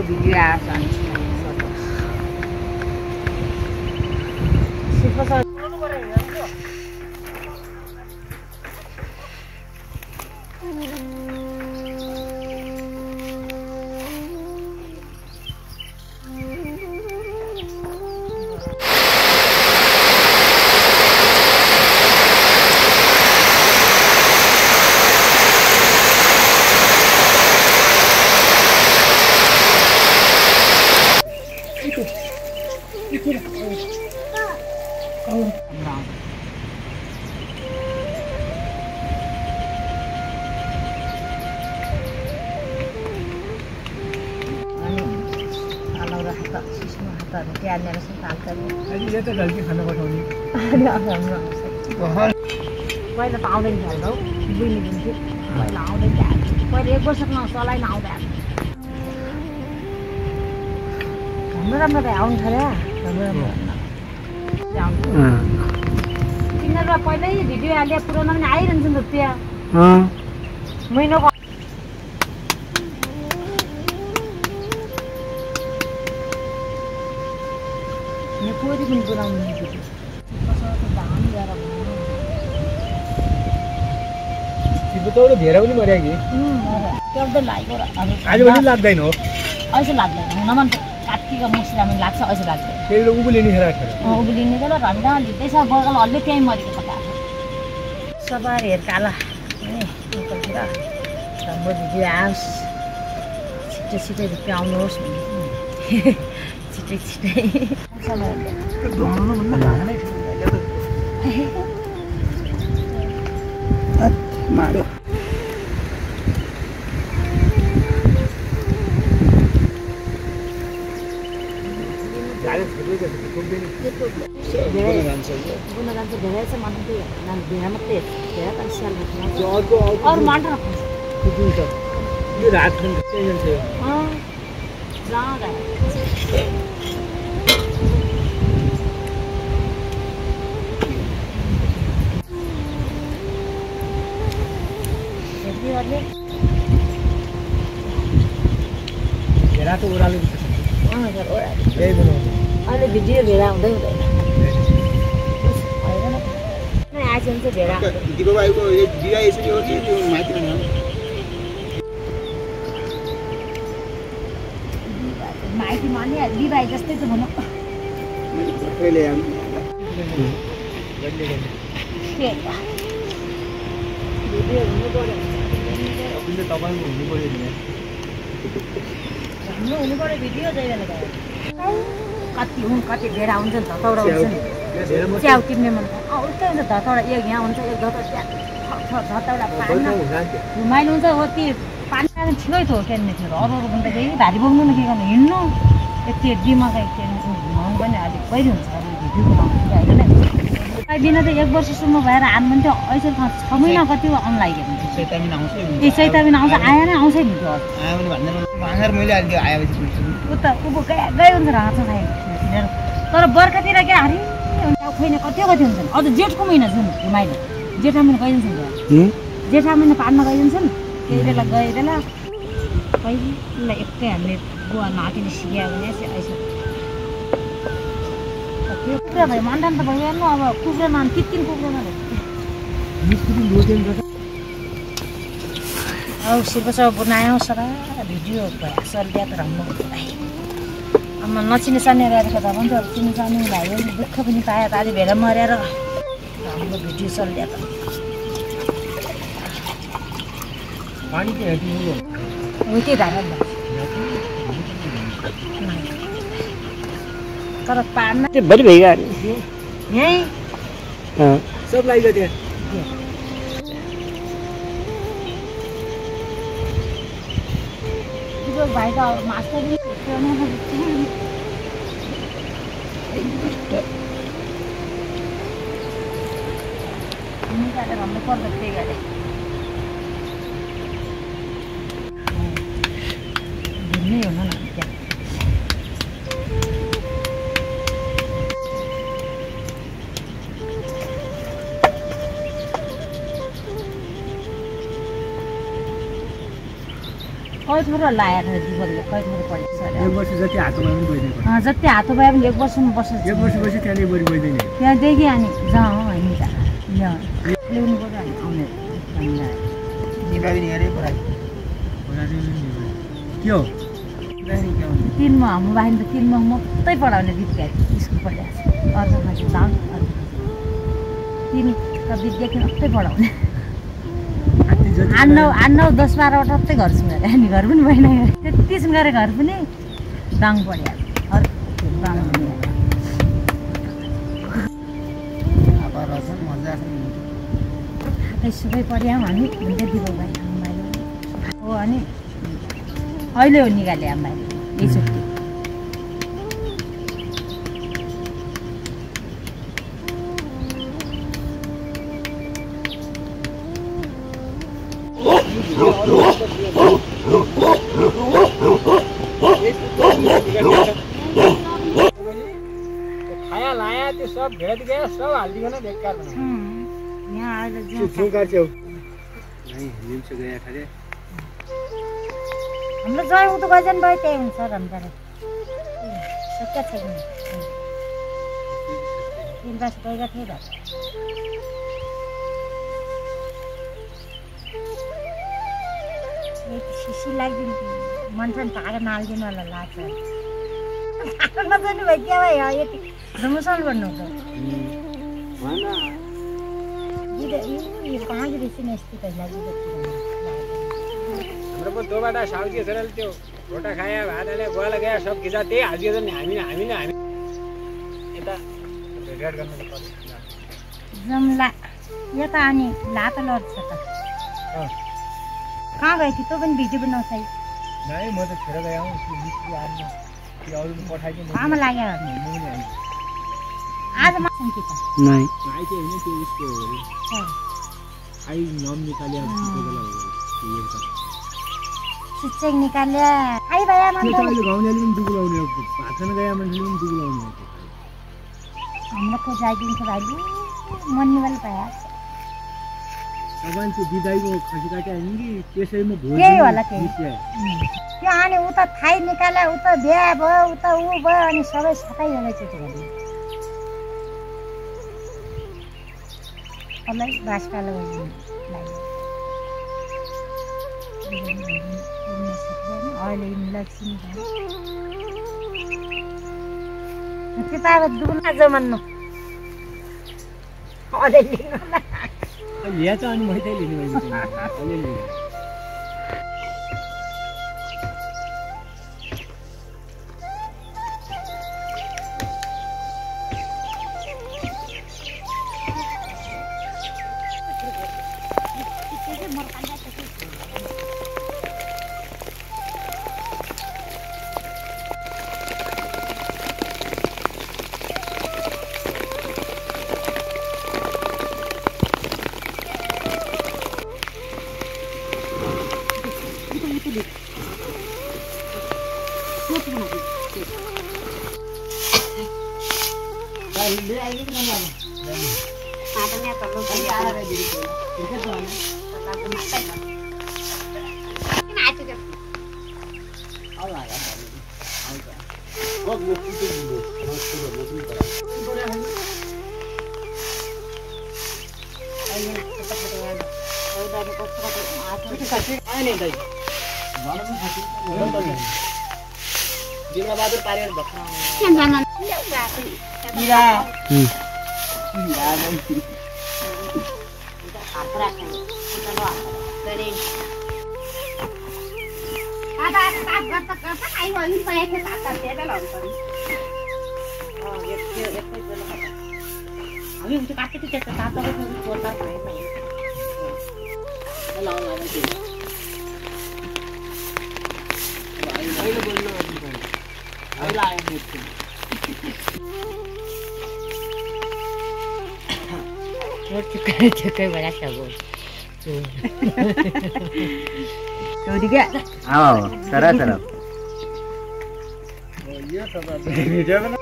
Video आएको छ पहिला त आउँदैन थियो हौ बुझ्नु दिन्थ्यो पहिला आउँदैन थियो पहिला 1 वर्षमा चलाइन आउँदा राम्रो त आउनु थाल्यो राम्रो तिनीहरू पहिल्यै भिडियो हाले पुऱ्याउन पनि आइरहन्छ नि त त्यहाँ महिनाको कोरी पनि पुऱ्याउनु तिब्बतबाट भेरा पनि मर्या कि त्यो लागेको आज पनि लाग्दैन हो अहिले लाग्दैन हुनमा काट्कीको मुस्रामा लाग्छ अहिले लाग्दैन फेरि उबुलिने खेर उबुलिने खेर घन्टा भित्दैछ बगल हल्ले त्यहीँ मरेको पता सवार हेर काला उतातिर राम्रो भिडियो आओस् छिटो रुपियाँ आउनुहोस् छिटै मारो धेरै छ मतलब भेडा मात्रै भेडा त स्याल अरू माटो यो रात भेडा त ओह्रालो अहिले भिडियो भेडा हुँदै हुँदैन आएछ भने चाहिँ भेडा माइती माने दिभाइ जस्तै त भनौँ भिडियो हुनु पर्यो हुनु पर्यो भिडियो चाहिँ बेला कति भेडा हुन्छ नि धतौडा हुन्छ नि च्याउ टिप्ने मन उस्तै हुन्छ धतौडा एक यहाँ हुन्छ एक धतौडा धतौडा पानी घुमाइलो हुन्छ हो ती पानी छिटै थियो खेल्ने थियो अरू भन्दाखेरि भारी बोक्नु न के गर्नु हिँड्नु यति दिमागै घुमाउनु पनि अलिक कहिले हुन्छ भिडियो बनाउनु होइन बिना त 1 वर्षसम्म भएर हान पनि त्यो ऐसो 6 महिना कति आउनु लाग्यो चैताबिन आउँछ आयो नै आउँछ नि उता ऊ गए हुन्छ हाँस खायो तर बर्खातिर के हारी खोइने कति हुन्छन् अझ जेठको महिना जुन घुमाइलो जेठा महिना गइदिन्छ नि जेठा महिना पानमा गइदिन्छन् त्यही बेला गए बेला पहिला एकै हामीले गुवा नातिले सिक्यो भने ऐसा त्यो कुखुरा भयो मन्डान त भयो हेर्नु अब कुखुरा मान किन कुखुरा अब शिल्प सब बनायो सर भिडियो चलिदिया त राम्रो आमा नचिने सानी राखेको त भन्छ चिनी सानी भयो दुःख पनि पायो त अलि भेडा मरेर राम्रो भिडियो चलिदिया त पानी के हेर्नु उतै धारा तर पानी त्यो बढी भइगा यही सब लाग्यो त्यहाँ भाइ त मास्टर भन्नु पर्छ त्यही गरे घुम्नै हुनु न त्यहाँ कैथोरो लाएर दिवले कैथोरो परेछ सर 1 वर्ष जति हातमा पनि गइदिएको जति हात भए पनि 1 वर्षमा बस्छ 1 वर्षपछि त्यहाँ बढी गइदैन त्यहाँ देखि अनि जाऊ हामी त ल्याउनु पर्यो अनि आउने निभाइ नि हेरे पढाइ के हो तीनमा हाम्रो बाहिर त तीनमा मात्रै पढाउने विद्या स्कुल पढाएको छ अर्कोमा चाहिँ दाङ तीन त विद्यार्थी मात्रै पढाउने 8 9 10 12 वटा मात्रै घर छु मैले अनि घर पनि भएन त्यति गरे घर पनि दाङ पढाएको दाङ सुकै पढ्यौँ हामी हुँदै दिएको भाइ आमाले हो अनि अहिले हो निकाले आमाले एकचोटि खाया लाया त्यो सब भेट गयो सब हालिदिकन बेकार बनायो यहाँ आएर झुङ्का छेउ नहीं लिम्स गया खरे हाम्रो जय उतो गजन भयो त्यही हुन्छ रमजाले सच्चा छ नि तीन बस गएका थिए त एक शिशी लाग्दिन्थ्यो मनसन पाएर नाल्दिनु होला लाग्छ नजानु भयो के भयो यति रमसल भन्नु त भना ये कहाँ की रेसिन यस्तो त लागि हाम्रो पनि दोबाटा साउकी सरल त्यो रोटा खाया भातले गोला गया सब खिचा त्यही हालिदियो नि हामी यता भेट गर्न पर्छ जमला यो त अनि लात लड्छ त कहाँ गए थियो पनि भिडियो बनाउँछ नै म त खेर गए हूँ त्यो मिस्त्री आदमी त्यो अरु पठाइदिए काम लाग्यो आज माछन् कि त नै आई चाहिँ हैन त्यो उसको हो आई नाम निकाले अब त्यो बेला हो यो त सिचेक निकाले आई भया मन त्यो अहिले गाउँले पनि दुगुलाउने भाषण गया मान्छेले पनि दुगुलाउने हाम्रो को जाइदिन्छ भाइ मन्नीवाल भया भगवान त्यो बिदाईको खसी काटे हैन कि त्यसैमा भोज त्यही होला त्यही त्यो अनि उता थाई निकाले उता बिहा भयो उता उ भयो अनि सबै सबै होला त्यो गर्नु अलai बासकाले अहिले लक्ष्मी त्यो त अब दुना जमान्नु अझै लिनु लिया त अनि मैले लिनु भयो अलिअलि बहादुर पारेर भक्का Cukai banyak sabun. Kau juga? Oh, sarap. Oh iya, sarap. Video mana?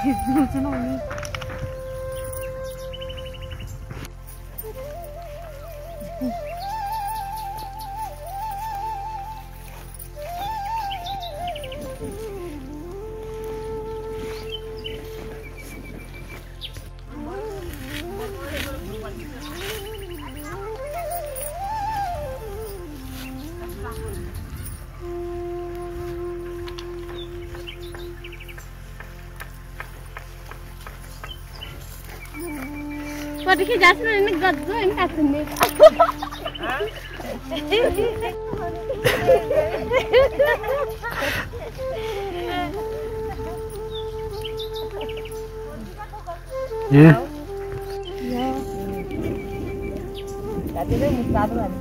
सुनौ नि Pati ke jasin ini gaddo ini katne. Ya. Ya. Tadi dia mustahil kan.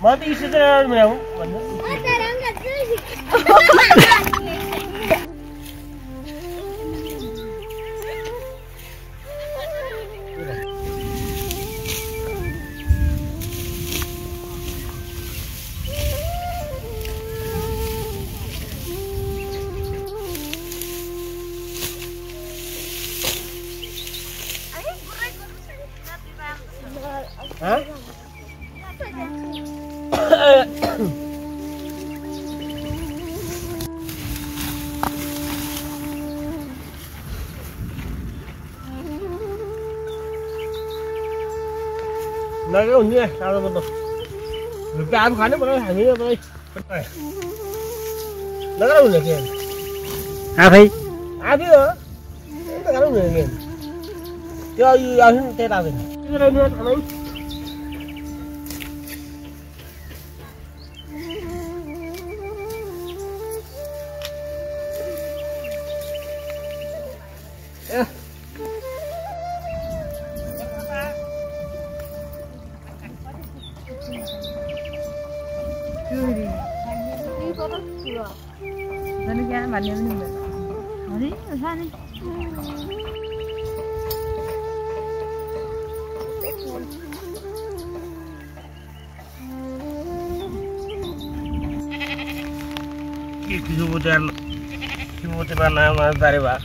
Mati isi terang memang. Hah? Này cái ổn như sao rồi được cái ăn khán nó vào hàng như vậy nó cái ổn này kìa thấy biết rồi nó cái ổn này kìa cho ăn tê tao kìa cái đây nữa thằng ấy Mana jangan banyak ni. Hari, apa ni? Kibu mana mana dari bah.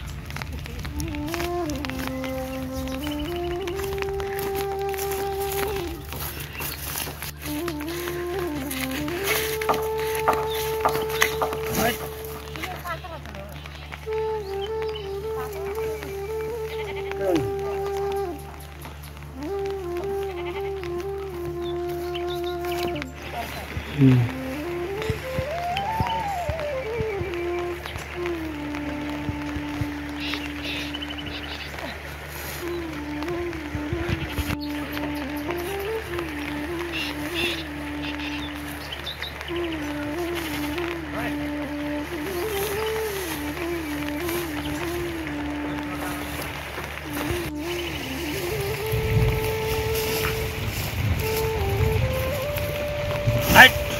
Right.